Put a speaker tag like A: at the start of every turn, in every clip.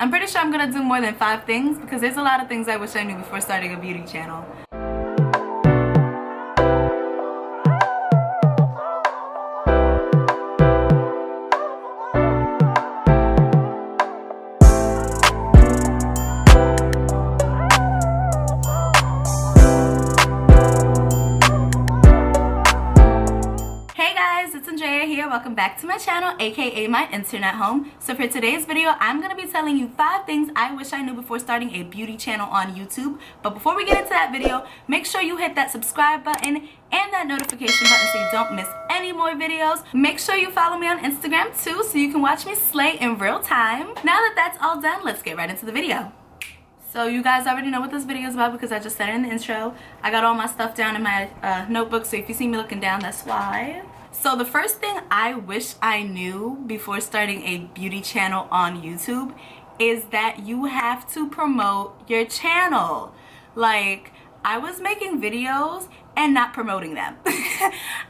A: I'm pretty sure I'm gonna do more than 5 things because there's a lot of things I wish I knew before starting a beauty channel. It's Andrea here. Welcome back to my channel, aka my internet home. So for today's video, I'm going to be telling you 5 things I wish I knew before starting a beauty channel on YouTube. But before we get into that video, make sure you hit that subscribe button and that notification button so you don't miss any more videos. Make sure you follow me on Instagram too so you can watch me slay in real time. Now that that's all done, let's get right into the video. So you guys already know what this video is about because I just said it in the intro. I got all my stuff down in my notebook, so if you see me looking down, that's why. So the first thing I wish I knew before starting a beauty channel on YouTube is that you have to promote your channel. Like, I was making videos and not promoting them.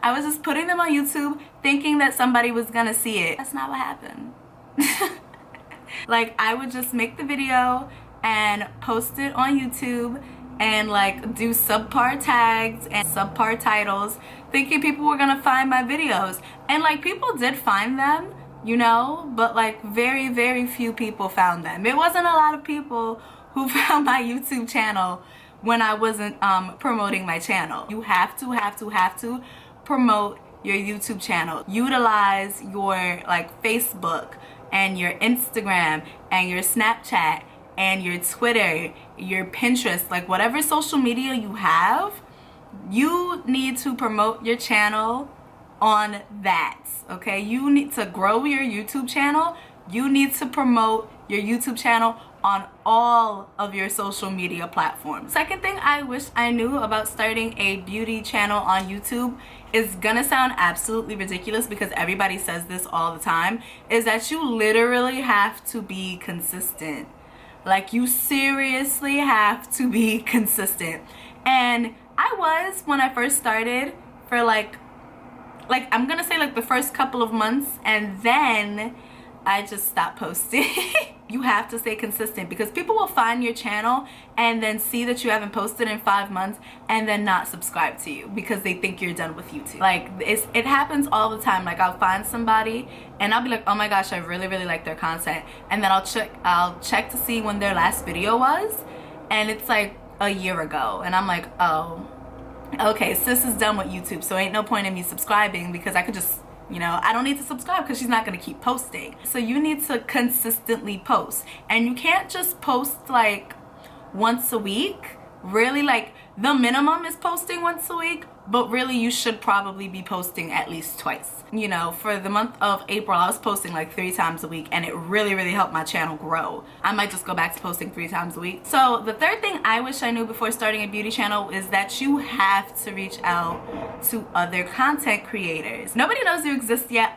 A: I was just putting them on YouTube thinking that somebody was gonna see it. That's not what happened. Like, I would just make the video and post it on YouTube and like do subpar tags and subpar titles thinking people were gonna find my videos, and like people did find them, you know, but like very few people found them. It wasn't a lot of people who found my YouTube channel when I wasn't promoting my channel. You have to promote your YouTube channel. Utilize your like Facebook and your Instagram and your Snapchat and your Twitter, your Pinterest, like whatever social media you have, you need to promote your channel on that, okay? You need to grow your YouTube channel. You need to promote your YouTube channel on all of your social media platforms. Second thing I wish I knew about starting a beauty channel on YouTube is gonna sound absolutely ridiculous because everybody says this all the time, is that you literally have to be consistent. Like, you seriously have to be consistent. And I was, when I first started, for like I'm gonna say like the first couple of months, and then I just stopped posting. You have to stay consistent because people will find your channel and then see that you haven't posted in 5 months and then not subscribe to you because they think you're done with YouTube. Like, it happens all the time. Like, I'll find somebody and I'll be like, oh my gosh, I really like their content, and then I'll check to see when their last video was, and it's like a year ago, and I'm like, oh, okay, sis is done with YouTube, so ain't no point in me subscribing because I could just, you know, I don't need to subscribe because she's not going to keep posting. So you need to consistently post, and you can't just post like once a week. Really, like, the minimum is posting once a week, but really you should probably be posting at least twice. You know, for the month of April, I was posting like 3 times a week, and it really helped my channel grow. I might just go back to posting 3 times a week. So the third thing I wish I knew before starting a beauty channel is that you have to reach out to other content creators. Nobody knows you exist yet.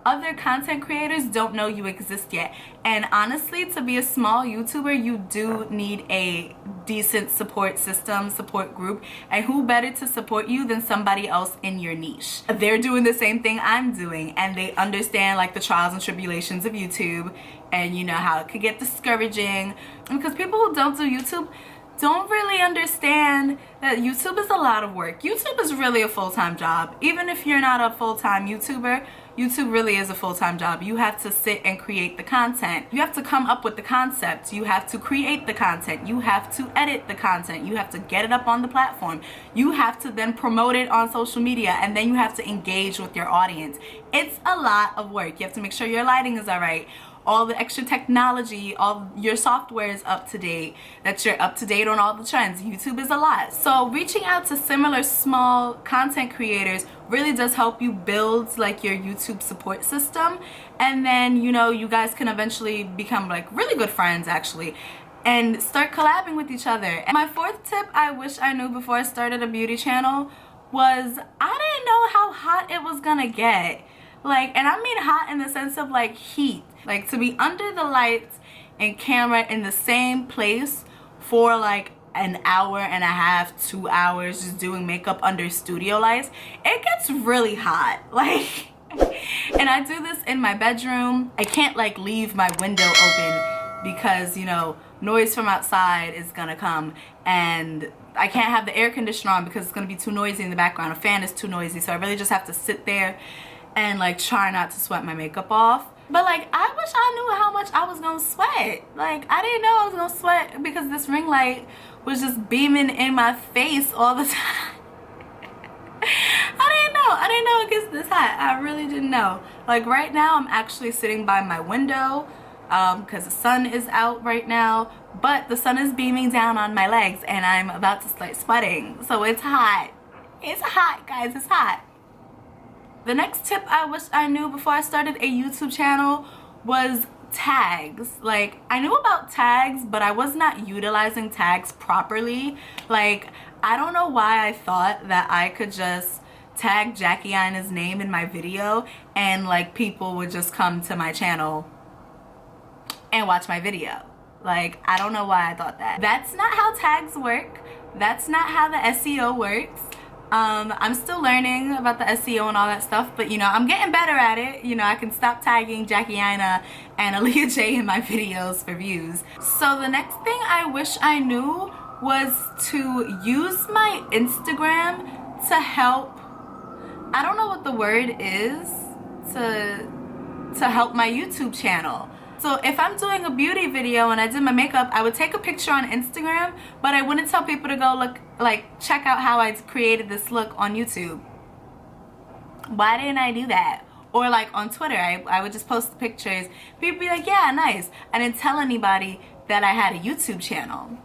A: Other content creators don't know you exist yet, and honestly, to be a small YouTuber, you do need a decent support system, support group, and who better to support you than somebody else in your niche? They're doing the same thing I'm doing, and they understand like the trials and tribulations of YouTube, and you know how it could get discouraging, because people who don't do YouTube don't really understand that YouTube is a lot of work. YouTube is really a full-time job. Even if you're not a full-time YouTuber, YouTube really is a full-time job. You have to sit and create the content. You have to come up with the concept. You have to create the content. You have to edit the content. You have to get it up on the platform. You have to then promote it on social media, and then you have to engage with your audience. It's a lot of work. You have to make sure your lighting is all right, all the extra technology, all your software is up to date, that you're up to date on all the trends. YouTube is a lot. So reaching out to similar small content creators really does help you build like your YouTube support system, and then, you know, you guys can eventually become like really good friends actually and start collabing with each other. And my 4th tip I wish I knew before I started a beauty channel was I didn't know how hot it was gonna get. Like, and I mean hot in the sense of like heat. Like, to be under the lights and camera in the same place for like an hour and a half, 2 hours just doing makeup under studio lights, it gets really hot. Like, and I do this in my bedroom. I can't like leave my window open because, you know, noise from outside is gonna come, and I can't have the air conditioner on because it's gonna be too noisy in the background. A fan is too noisy, so I really just have to sit there and like try not to sweat my makeup off. But like, I wish I knew how much I was gonna sweat. Like, I didn't know I was gonna sweat because this ring light was just beaming in my face all the time. I didn't know it gets this hot. I really didn't know. Like right now, I'm actually sitting by my window because the sun is out right now, but the sun is beaming down on my legs and I'm about to start sweating. So it's hot. It's hot, guys. It's hot. The next tip I wish I knew before I started a YouTube channel was tags. Like, I knew about tags, but I was not utilizing tags properly. Like, I don't know why I thought that I could just tag Jackie Aina's name in my video and like people would just come to my channel and watch my video. Like, I don't know why I thought that. That's not how tags work. That's not how the SEO works. I'm still learning about the SEO and all that stuff, but you know, I'm getting better at it. You know, I can stop tagging Jackie Aina and Aaliyah J in my videos for views. So the next thing I wish I knew was to use my Instagram to help, I don't know what the word is, to help my YouTube channel. So if I'm doing a beauty video and I did my makeup, I would take a picture on Instagram, but I wouldn't tell people to go look, like, check out how I created this look on YouTube. Why didn't I do that? Or like on Twitter, I would just post the pictures. People be like, yeah, nice. I didn't tell anybody that I had a YouTube channel.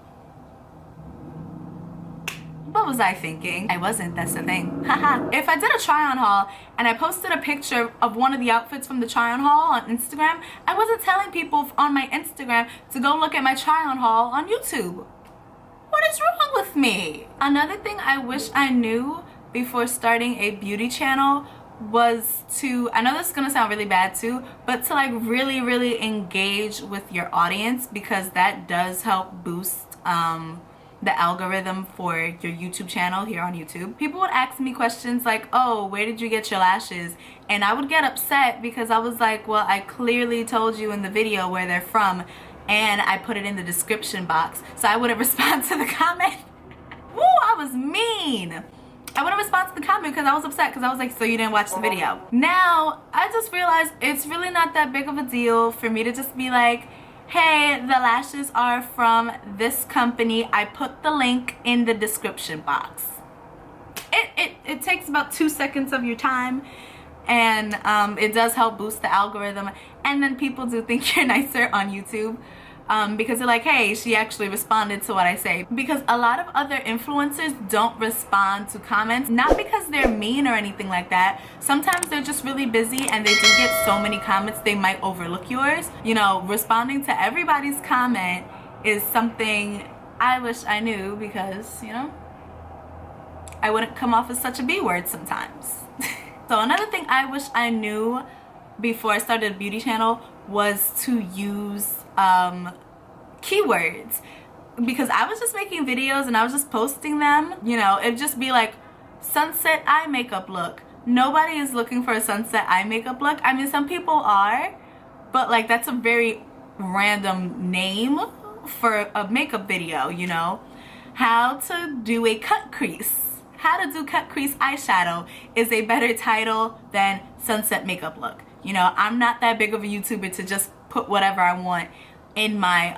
A: What was I thinking? I wasn't, that's the thing. Haha. If I did a try on haul and I posted a picture of one of the outfits from the try on haul on Instagram, I wasn't telling people on my Instagram to go look at my try on haul on YouTube. What is wrong with me? Another thing I wish I knew before starting a beauty channel was to, I know this is gonna sound really bad too, but to like really engage with your audience, because that does help boost the algorithm for your YouTube channel here on YouTube. People would ask me questions like, oh, where did you get your lashes? And I would get upset because I was like, well, I clearly told you in the video where they're from and I put it in the description box. So I wouldn't respond to the comment. Woo, I was mean. I wouldn't respond to the comment because I was upset, because I was like, so you didn't watch the video. Now, I just realized it's really not that big of a deal for me to just be like, hey, the lashes are from this company. I put the link in the description box. It takes about 2 seconds of your time, and it does help boost the algorithm, and then people do think you're nicer on YouTube. Because they're like, hey, she actually responded to what I say. Because a lot of other influencers don't respond to comments, not because they're mean or anything like that. Sometimes they're just really busy and they do get so many comments they might overlook yours. You know, responding to everybody's comment is something I wish I knew, because, you know, I wouldn't come off as such a B word sometimes. So another thing I wish I knew before I started a beauty channel was to use keywords, because I was just making videos and I was just posting them. You know, it'd just be like sunset eye makeup look. Nobody is looking for a sunset eye makeup look. I mean, some people are, but like that's a very random name for a makeup video, you know. How to do a cut crease, how to do cut crease eyeshadow is a better title than sunset makeup look. You know, I'm not that big of a YouTuber to just put whatever I want in my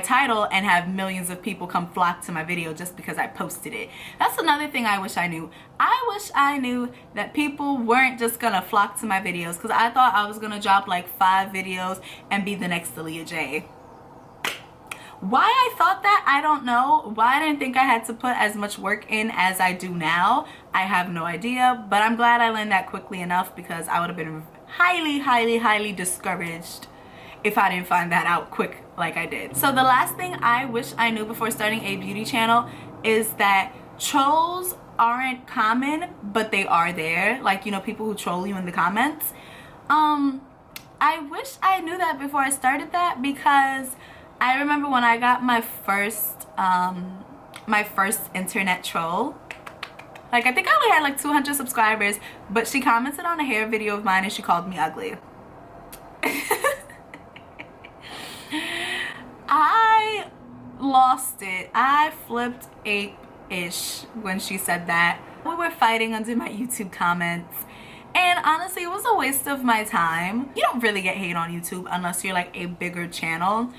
A: title and have millions of people come flock to my video just because I posted it. That's another thing I wish I knew. I wish I knew that people weren't just gonna flock to my videos, because I thought I was gonna drop like 5 videos and be the next Aaliyah J. Why I thought that, I don't know. Why I didn't think I had to put as much work in as I do now, I have no idea. But I'm glad I learned that quickly enough, because I would have been highly discouraged if I didn't find that out quick like I did. So the last thing I wish I knew before starting a beauty channel is that trolls aren't common, but they are there. Like, you know, people who troll you in the comments. I wish I knew that before I started that, because I remember when I got my first internet troll. Like, I think I only had like 200 subscribers, but she commented on a hair video of mine and she called me ugly. lost it. I flipped ape-ish when she said that. We were fighting under my YouTube comments, and honestly it was a waste of my time. You don't really get hate on YouTube unless you're like a bigger channel,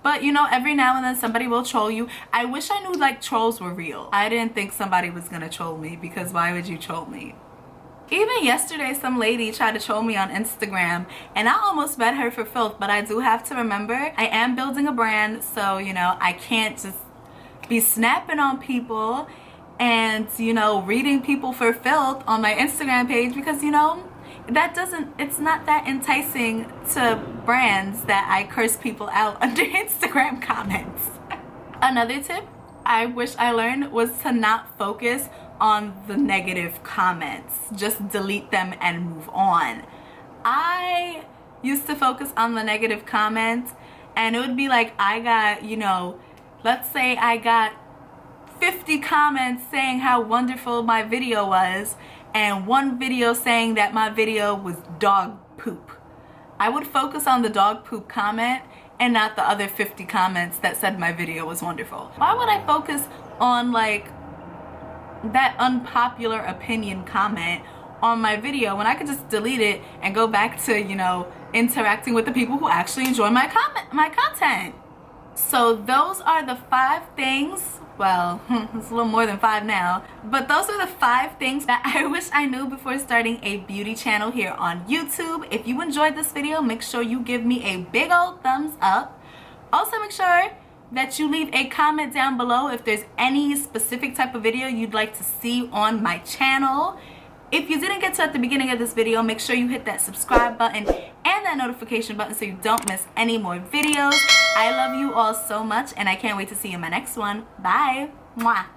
A: but you know, every now and then somebody will troll you. I wish I knew like trolls were real. I didn't think somebody was gonna troll me, because why would you troll me? Even yesterday some lady tried to troll me on Instagram, and I almost bet her for filth. But I do have to remember, I am building a brand, so you know, I can't just be snapping on people and, you know, reading people for filth on my Instagram page, because you know, it's not that enticing to brands that I curse people out under Instagram comments. Another tip I wish I learned was to not focus on the negative comments. Just delete them and move on. I used to focus on the negative comments, and it would be like, I got, you know, let's say I got 50 comments saying how wonderful my video was, and one video saying that my video was dog poop. I would focus on the dog poop comment and not the other 50 comments that said my video was wonderful. Why would I focus on like that unpopular opinion comment on my video when I could just delete it and go back to, you know, interacting with the people who actually enjoy my content? So those are the 5 things. Well, it's a little more than 5 now, but those are the 5 things that I wish I knew before starting a beauty channel here on YouTube. If you enjoyed this video, make sure you give me a big old thumbs up. Also, make sure that you leave a comment down below if there's any specific type of video you'd like to see on my channel. If you didn't get to at the beginning of this video, make sure you hit that subscribe button and that notification button so you don't miss any more videos. I love you all so much, and I can't wait to see you in my next one. Bye. Mwah.